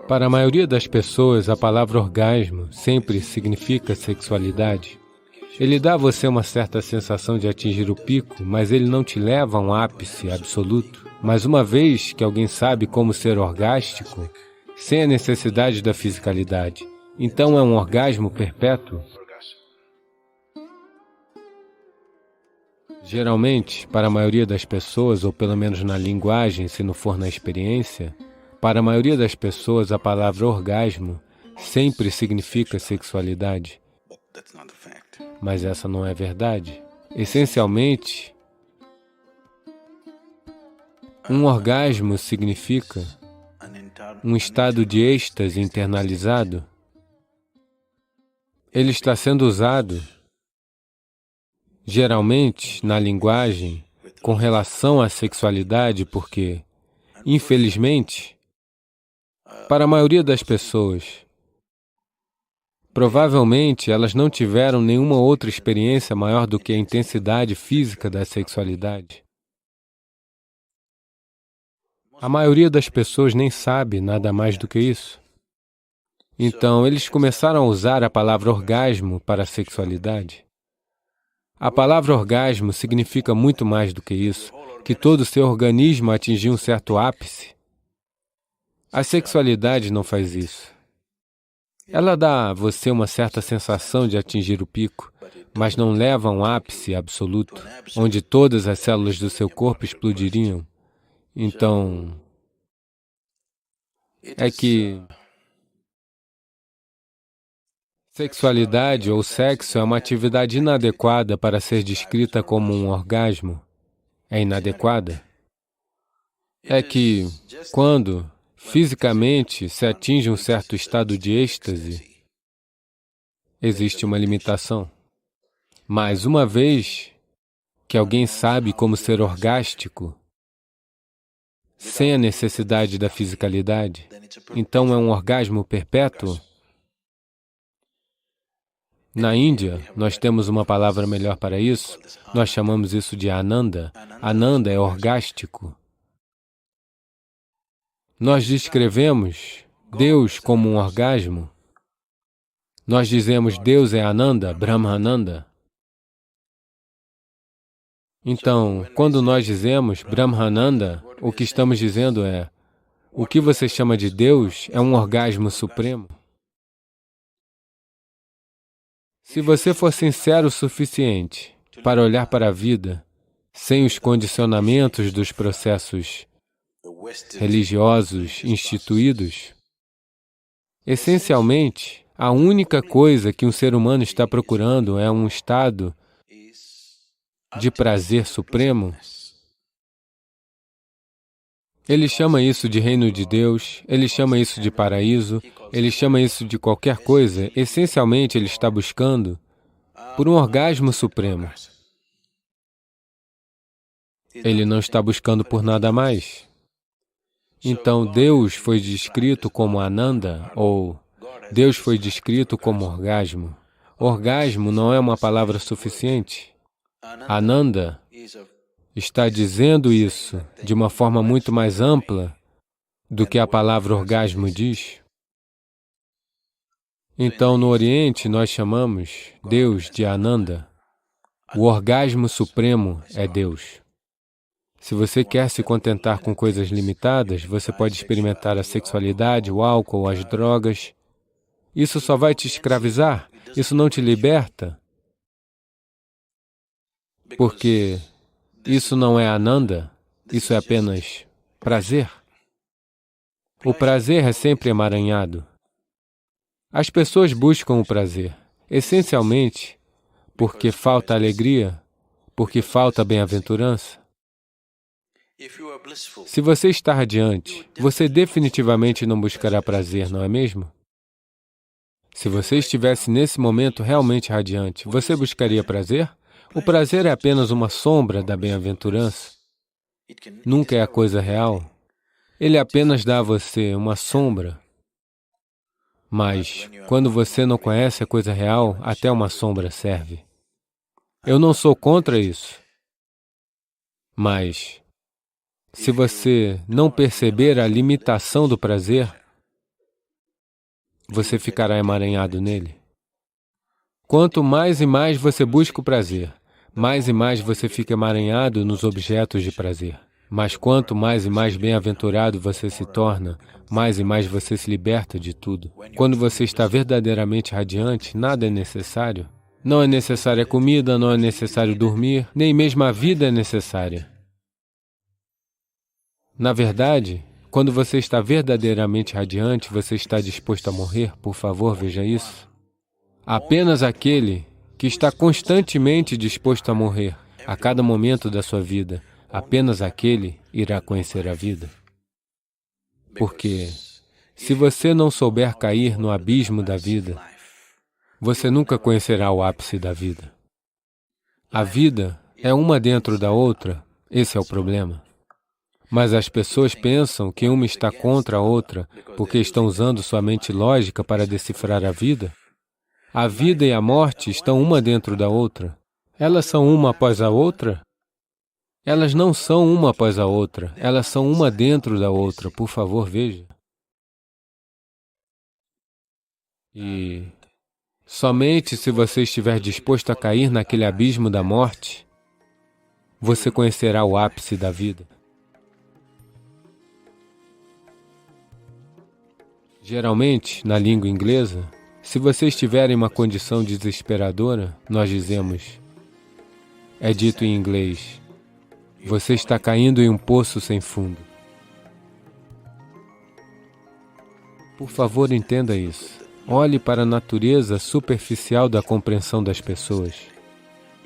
Para a maioria das pessoas, a palavra orgasmo sempre significa sexualidade. Ele dá a você uma certa sensação de atingir o pico, mas ele não te leva a um ápice absoluto. Mas uma vez que alguém sabe como ser orgástico, sem a necessidade da fisicalidade, então é um orgasmo perpétuo? Geralmente, para a maioria das pessoas, ou pelo menos na linguagem, se não for na experiência, para a maioria das pessoas, a palavra orgasmo sempre significa sexualidade. Mas essa não é verdade. Essencialmente, um orgasmo significa um estado de êxtase internalizado. Ele está sendo usado, geralmente, na linguagem, com relação à sexualidade, porque, infelizmente, para a maioria das pessoas, provavelmente elas não tiveram nenhuma outra experiência maior do que a intensidade física da sexualidade. A maioria das pessoas nem sabe nada mais do que isso. Então, eles começaram a usar a palavra orgasmo para a sexualidade. A palavra orgasmo significa muito mais do que isso, que todo o seu organismo atingiu um certo ápice. A sexualidade não faz isso. Ela dá a você uma certa sensação de atingir o pico, mas não leva a um ápice absoluto, onde todas as células do seu corpo explodiriam. Então, é que sexualidade ou sexo é uma atividade inadequada para ser descrita como um orgasmo. É inadequada. É que, quando fisicamente se atinge um certo estado de êxtase, existe uma limitação. Mas uma vez que alguém sabe como ser orgástico, sem a necessidade da fisicalidade, então é um orgasmo perpétuo. Na Índia, nós temos uma palavra melhor para isso, nós chamamos isso de Ananda. Ananda é orgástico. Nós descrevemos Deus como um orgasmo. Nós dizemos Deus é Ananda, Brahmananda. Então, quando nós dizemos Brahmananda, o que estamos dizendo é: o que você chama de Deus é um orgasmo supremo. Se você for sincero o suficiente para olhar para a vida sem os condicionamentos dos processos religiosos instituídos, essencialmente, a única coisa que um ser humano está procurando é um estado de prazer supremo. Ele chama isso de reino de Deus, ele chama isso de paraíso, ele chama isso de qualquer coisa. Essencialmente, ele está buscando por um orgasmo supremo. Ele não está buscando por nada mais. Então, Deus foi descrito como Ananda, ou Deus foi descrito como orgasmo. Orgasmo não é uma palavra suficiente. Ananda está dizendo isso de uma forma muito mais ampla do que a palavra orgasmo diz. Então, no Oriente, nós chamamos Deus de Ananda. O orgasmo supremo é Deus. Se você quer se contentar com coisas limitadas, você pode experimentar a sexualidade, o álcool, as drogas. Isso só vai te escravizar, isso não te liberta. Porque isso não é Ananda, isso é apenas prazer. O prazer é sempre emaranhado. As pessoas buscam o prazer, essencialmente, porque falta alegria, porque falta bem-aventurança. Se você está radiante, você definitivamente não buscará prazer, não é mesmo? Se você estivesse nesse momento realmente radiante, você buscaria prazer? O prazer é apenas uma sombra da bem-aventurança. Nunca é a coisa real. Ele apenas dá a você uma sombra. Mas, quando você não conhece a coisa real, até uma sombra serve. Eu não sou contra isso. Mas, se você não perceber a limitação do prazer, você ficará emaranhado nele. Quanto mais e mais você busca o prazer, mais e mais você fica emaranhado nos objetos de prazer. Mas quanto mais e mais bem-aventurado você se torna, mais e mais você se liberta de tudo. Quando você está verdadeiramente radiante, nada é necessário. Não é necessária comida, não é necessário dormir, nem mesmo a vida é necessária. Na verdade, quando você está verdadeiramente radiante, você está disposto a morrer? Por favor, veja isso. Apenas aquele que está constantemente disposto a morrer, a cada momento da sua vida, apenas aquele irá conhecer a vida. Porque, se você não souber cair no abismo da vida, você nunca conhecerá o ápice da vida. A vida é uma dentro da outra, esse é o problema. Mas as pessoas pensam que uma está contra a outra porque estão usando sua mente lógica para decifrar a vida. A vida e a morte estão uma dentro da outra. Elas são uma após a outra? Elas não são uma após a outra, elas são uma dentro da outra. Por favor, veja. E somente se você estiver disposto a cair naquele abismo da morte, você conhecerá o ápice da vida. Geralmente, na língua inglesa, se você estiver em uma condição desesperadora, nós dizemos, é dito em inglês, você está caindo em um poço sem fundo. Por favor, entenda isso. Olhe para a natureza superficial da compreensão das pessoas.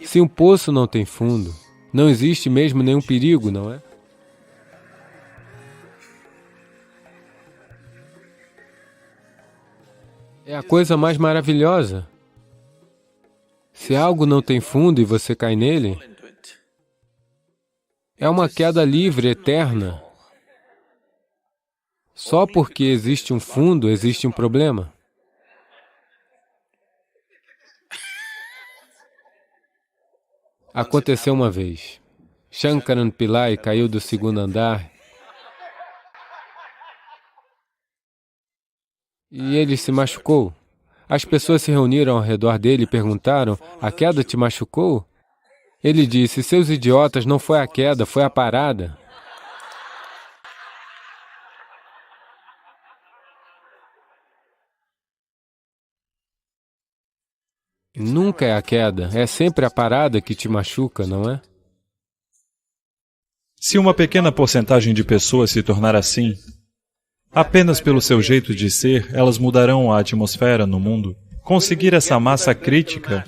Se um poço não tem fundo, não existe mesmo nenhum perigo, não é? É a coisa mais maravilhosa. Se algo não tem fundo e você cai nele, é uma queda livre, eterna. Só porque existe um fundo, existe um problema. Aconteceu uma vez. Shankaran Pillai caiu do segundo andar e ele se machucou. As pessoas se reuniram ao redor dele e perguntaram, a queda te machucou? Ele disse, seus idiotas, não foi a queda, foi a parada. Nunca é a queda, é sempre a parada que te machuca, não é? Se uma pequena porcentagem de pessoas se tornar assim, apenas pelo seu jeito de ser, elas mudarão a atmosfera no mundo. Conseguir essa massa crítica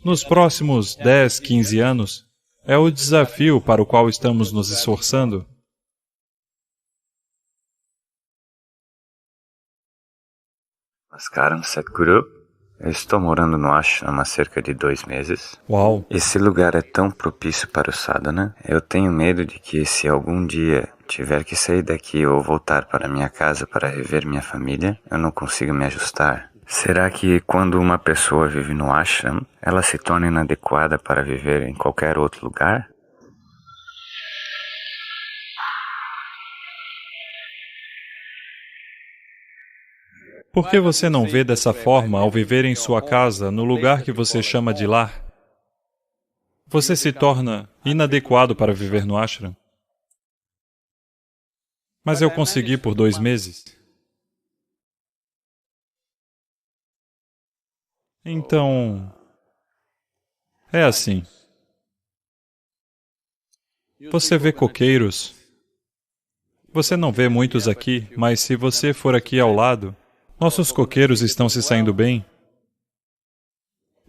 nos próximos 10, 15 anos é o desafio para o qual estamos nos esforçando. Namaskaram, Sadhguru. Eu estou morando no ashram há cerca de 2 meses. Uau! Esse lugar é tão propício para o sadhana. Eu tenho medo de que se algum dia tiver que sair daqui ou voltar para minha casa para rever minha família, eu não consigo me ajustar. Será que quando uma pessoa vive no ashram, ela se torna inadequada para viver em qualquer outro lugar? Por que você não vê dessa forma ao viver em sua casa, no lugar que você chama de lar? Você se torna inadequado para viver no ashram? Mas eu consegui por 2 meses. Então, é assim. Você vê coqueiros. Você não vê muitos aqui, mas se você for aqui ao lado, nossos coqueiros estão se saindo bem,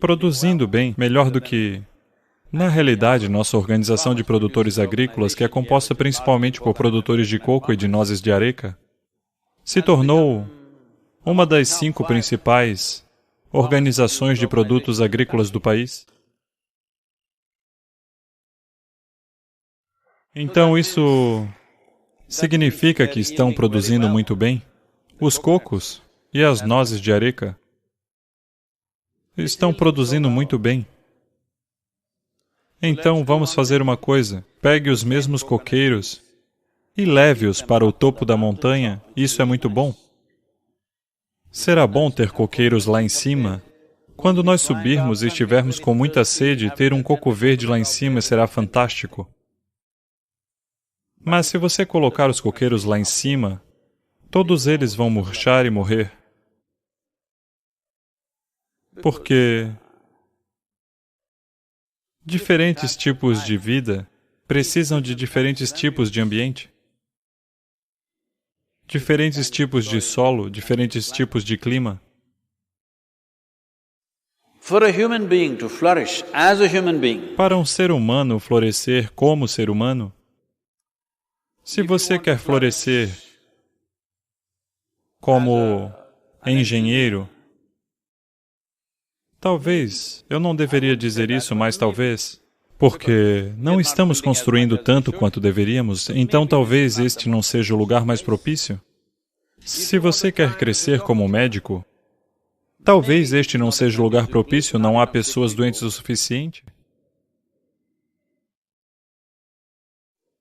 produzindo bem, melhor do que... Na realidade, nossa organização de produtores agrícolas, que é composta principalmente por produtores de coco e de nozes de areca, se tornou uma das 5 principais organizações de produtos agrícolas do país. Então, isso significa que estão produzindo muito bem? Os cocos e as nozes de areca estão produzindo muito bem. Então, vamos fazer uma coisa. Pegue os mesmos coqueiros e leve-os para o topo da montanha. Isso é muito bom. Será bom ter coqueiros lá em cima? Quando nós subirmos e estivermos com muita sede, ter um coco verde lá em cima será fantástico. Mas se você colocar os coqueiros lá em cima, todos eles vão murchar e morrer. Porque diferentes tipos de vida precisam de diferentes tipos de ambiente. Diferentes tipos de solo, diferentes tipos de clima. Para um ser humano florescer como ser humano, se você quer florescer como engenheiro, talvez, eu não deveria dizer isso, mas talvez, porque não estamos construindo tanto quanto deveríamos, então talvez este não seja o lugar mais propício. Se você quer crescer como médico, talvez este não seja o lugar propício, não há pessoas doentes o suficiente.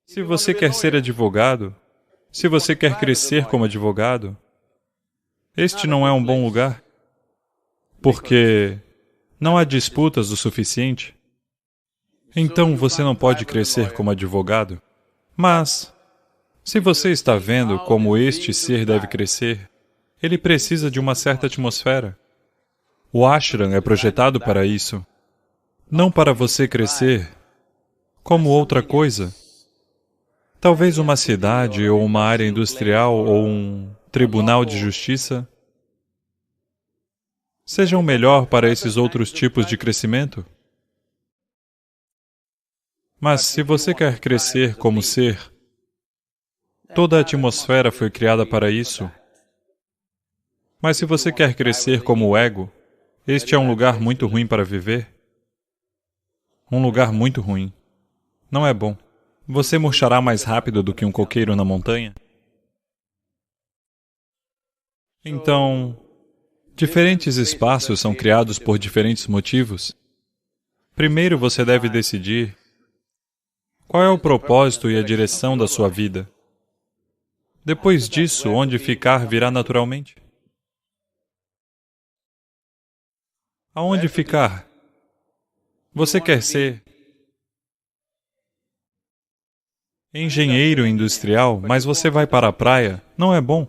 Se você quer ser advogado, se você quer crescer como advogado, este não é um bom lugar, porque não há disputas o suficiente. Então você não pode crescer como advogado. Mas, se você está vendo como este ser deve crescer, ele precisa de uma certa atmosfera. O ashram é projetado para isso, não para você crescer como outra coisa. Talvez uma cidade, ou uma área industrial, ou um tribunal de justiça sejam melhor para esses outros tipos de crescimento. Mas se você quer crescer como ser, toda a atmosfera foi criada para isso. Mas se você quer crescer como o ego, este é um lugar muito ruim para viver. Um lugar muito ruim. Não é bom. Você murchará mais rápido do que um coqueiro na montanha. Então, diferentes espaços são criados por diferentes motivos. Primeiro você deve decidir qual é o propósito e a direção da sua vida. Depois disso, onde ficar virá naturalmente. Aonde ficar? Você quer ser engenheiro industrial, mas você vai para a praia? Não é bom.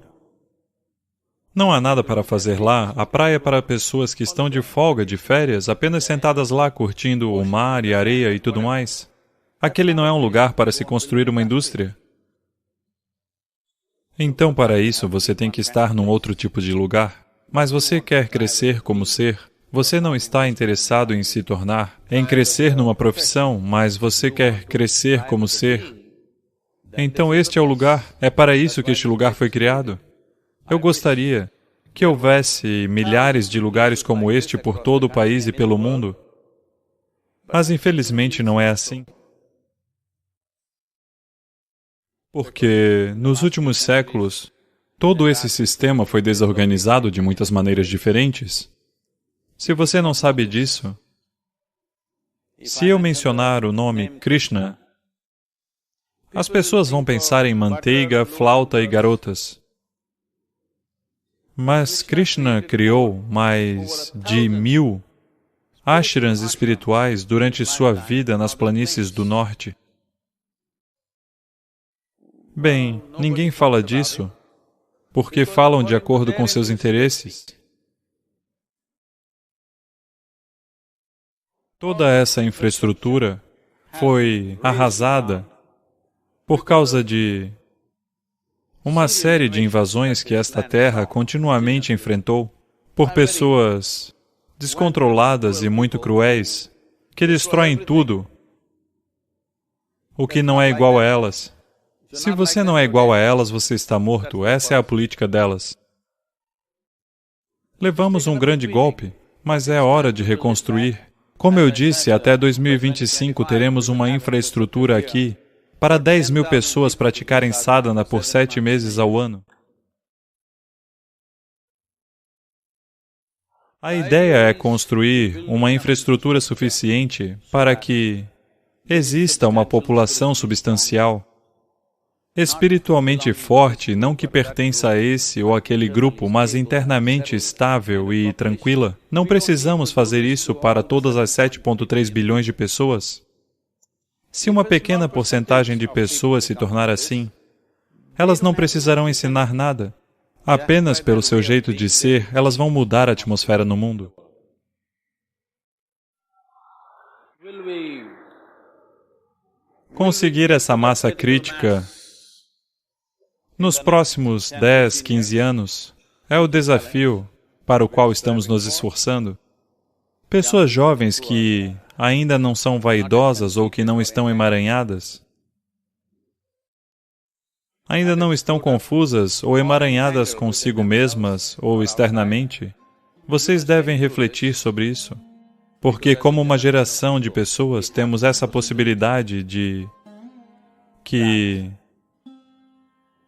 Não há nada para fazer lá. A praia é para pessoas que estão de folga, de férias, apenas sentadas lá curtindo o mar e a areia e tudo mais. Aquele não é um lugar para se construir uma indústria. Então, para isso, você tem que estar num outro tipo de lugar. Mas você quer crescer como ser. Você não está interessado em se tornar, em crescer numa profissão, mas você quer crescer como ser. Então este é o lugar, é para isso que este lugar foi criado. Eu gostaria que houvesse milhares de lugares como este por todo o país e pelo mundo, mas infelizmente não é assim. Porque nos últimos séculos, todo esse sistema foi desorganizado de muitas maneiras diferentes. Se você não sabe disso, se eu mencionar o nome Krishna, as pessoas vão pensar em manteiga, flauta e garotas. Mas Krishna criou mais de 1000 ashrams espirituais durante sua vida nas planícies do norte. Bem, ninguém fala disso, porque falam de acordo com seus interesses. Toda essa infraestrutura foi arrasada por causa de uma série de invasões que esta terra continuamente enfrentou por pessoas descontroladas e muito cruéis, que destroem tudo, o que não é igual a elas. Se você não é igual a elas, você está morto. Essa é a política delas. Levamos um grande golpe, mas é hora de reconstruir. Como eu disse, até 2025 teremos uma infraestrutura aqui para 10.000 pessoas praticarem sadhana por 7 meses ao ano. A ideia é construir uma infraestrutura suficiente para que exista uma população substancial espiritualmente forte, não que pertença a esse ou aquele grupo, mas internamente estável e tranquila. Não precisamos fazer isso para todas as 7,3 bilhões de pessoas. Se uma pequena porcentagem de pessoas se tornar assim, elas não precisarão ensinar nada. Apenas pelo seu jeito de ser, elas vão mudar a atmosfera no mundo. Conseguir essa massa crítica nos próximos 10, 15 anos é o desafio para o qual estamos nos esforçando. Pessoas jovens que ainda não são vaidosas ou que não estão emaranhadas, ainda não estão confusas ou emaranhadas consigo mesmas ou externamente, vocês devem refletir sobre isso. Porque como uma geração de pessoas temos essa possibilidade de que,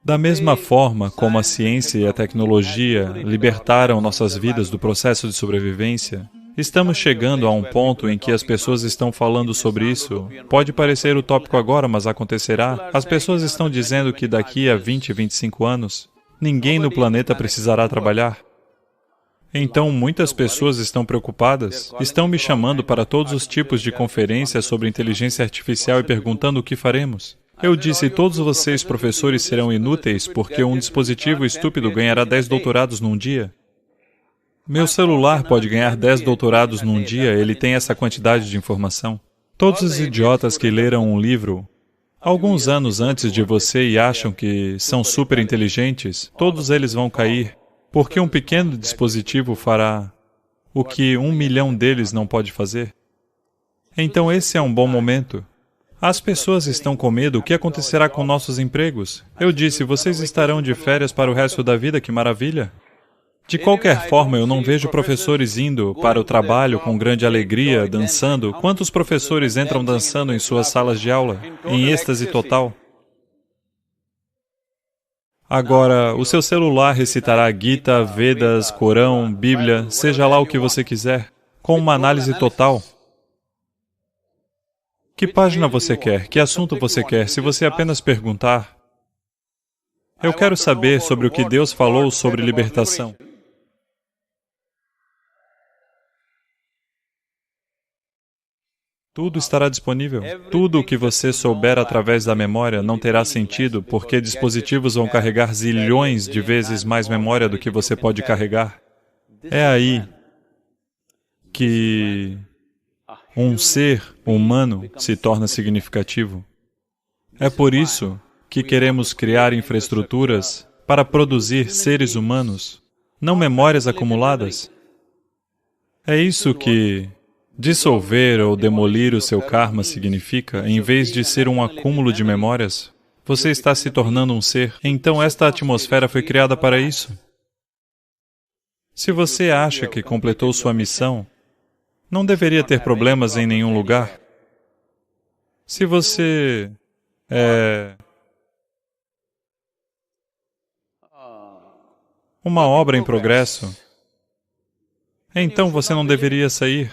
da mesma forma como a ciência e a tecnologia libertaram nossas vidas do processo de sobrevivência, estamos chegando a um ponto em que as pessoas estão falando sobre isso. Pode parecer utópico agora, mas acontecerá. As pessoas estão dizendo que daqui a 20, 25 anos, ninguém no planeta precisará trabalhar. Então, muitas pessoas estão preocupadas, estão me chamando para todos os tipos de conferências sobre inteligência artificial e perguntando o que faremos. Eu disse, todos vocês, professores, serão inúteis porque um dispositivo estúpido ganhará 10 doutorados num dia. Meu celular pode ganhar 10 doutorados num dia, ele tem essa quantidade de informação. Todos os idiotas que leram um livro alguns anos antes de você e acham que são super inteligentes, todos eles vão cair. Porque um pequeno dispositivo fará o que 1 milhão deles não pode fazer. Então esse é um bom momento. As pessoas estão com medo, o que acontecerá com nossos empregos? Eu disse, vocês estarão de férias para o resto da vida, que maravilha. De qualquer forma, eu não vejo professores indo para o trabalho com grande alegria, dançando. Quantos professores entram dançando em suas salas de aula, em êxtase total? Agora, o seu celular recitará Gita, Vedas, Corão, Bíblia, seja lá o que você quiser, com uma análise total. Que página você quer? Que assunto você quer? Se você apenas perguntar, eu quero saber sobre o que Deus falou sobre libertação. Tudo estará disponível. Tudo o que você souber através da memória não terá sentido, porque dispositivos vão carregar zilhões de vezes mais memória do que você pode carregar. É aí que um ser humano se torna significativo. É por isso que queremos criar infraestruturas para produzir seres humanos, não memórias acumuladas. É isso que dissolver ou demolir o seu karma significa, em vez de ser um acúmulo de memórias, você está se tornando um ser. Então esta atmosfera foi criada para isso. Se você acha que completou sua missão, não deveria ter problemas em nenhum lugar. Se você é uma obra em progresso, então você não deveria sair.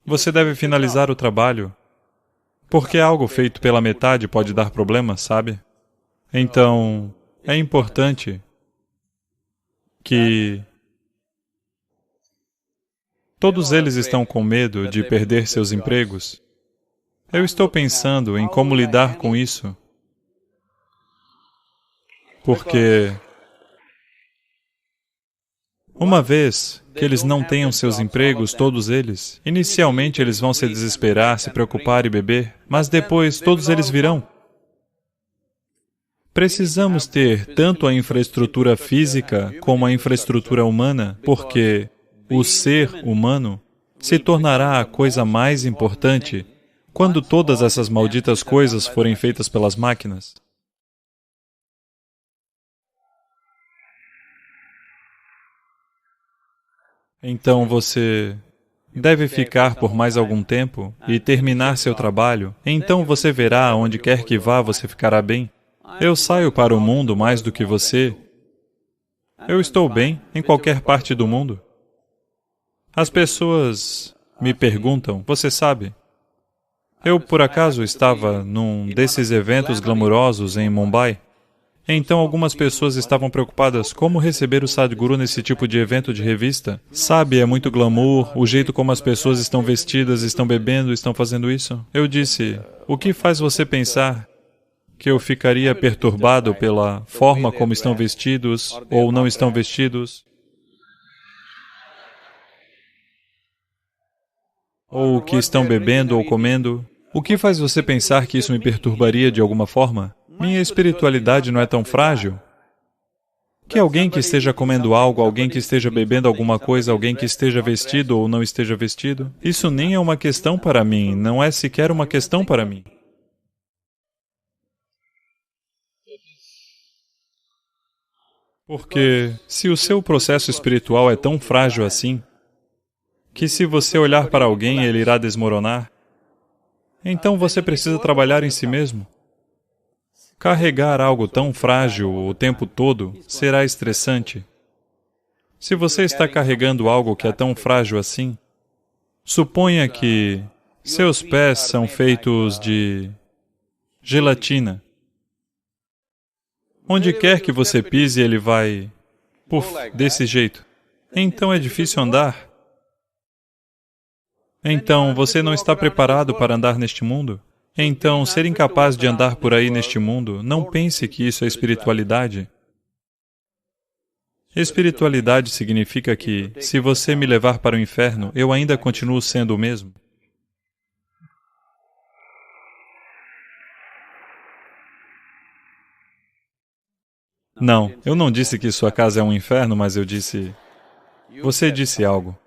Você deve finalizar o trabalho, porque algo feito pela metade pode dar problema, sabe? Então, é importante que todos eles estão com medo de perder seus empregos. Eu estou pensando em como lidar com isso, porque uma vez que eles não tenham seus empregos, todos eles, inicialmente eles vão se desesperar, se preocupar e beber, mas depois todos eles virão. Precisamos ter tanto a infraestrutura física como a infraestrutura humana, porque o ser humano se tornará a coisa mais importante quando todas essas malditas coisas forem feitas pelas máquinas. Então você deve ficar por mais algum tempo e terminar seu trabalho. Então você verá, onde quer que vá, você ficará bem. Eu saio para o mundo mais do que você. Eu estou bem em qualquer parte do mundo. As pessoas me perguntam, você sabe, Eu, por acaso, estava num desses eventos glamurosos em Mumbai. Então, algumas pessoas estavam preocupadas como receber o Sadhguru nesse tipo de evento de revista. Sabe, é muito glamour, o jeito como as pessoas estão vestidas, estão bebendo, estão fazendo isso. Eu disse, o que faz você pensar que eu ficaria perturbado pela forma como estão vestidos ou não estão vestidos? Ou o que estão bebendo ou comendo? O que faz você pensar que isso me perturbaria de alguma forma? Minha espiritualidade não é tão frágil? Que alguém que esteja comendo algo, alguém que esteja bebendo alguma coisa, alguém que esteja vestido ou não esteja vestido, isso nem é uma questão para mim, não é sequer uma questão para mim. Porque se o seu processo espiritual é tão frágil assim, que se você olhar para alguém ele irá desmoronar, então você precisa trabalhar em si mesmo. Carregar algo tão frágil o tempo todo será estressante. Se você está carregando algo que é tão frágil assim, suponha que seus pés são feitos de gelatina. Onde quer que você pise, ele vai, puf, desse jeito. Então é difícil andar. Então, você não está preparado para andar neste mundo? Então, ser incapaz de andar por aí neste mundo, não pense que isso é espiritualidade. Espiritualidade significa que, se você me levar para o inferno, eu ainda continuo sendo o mesmo. Não, eu não disse que sua casa é um inferno, mas eu disse... Você disse algo.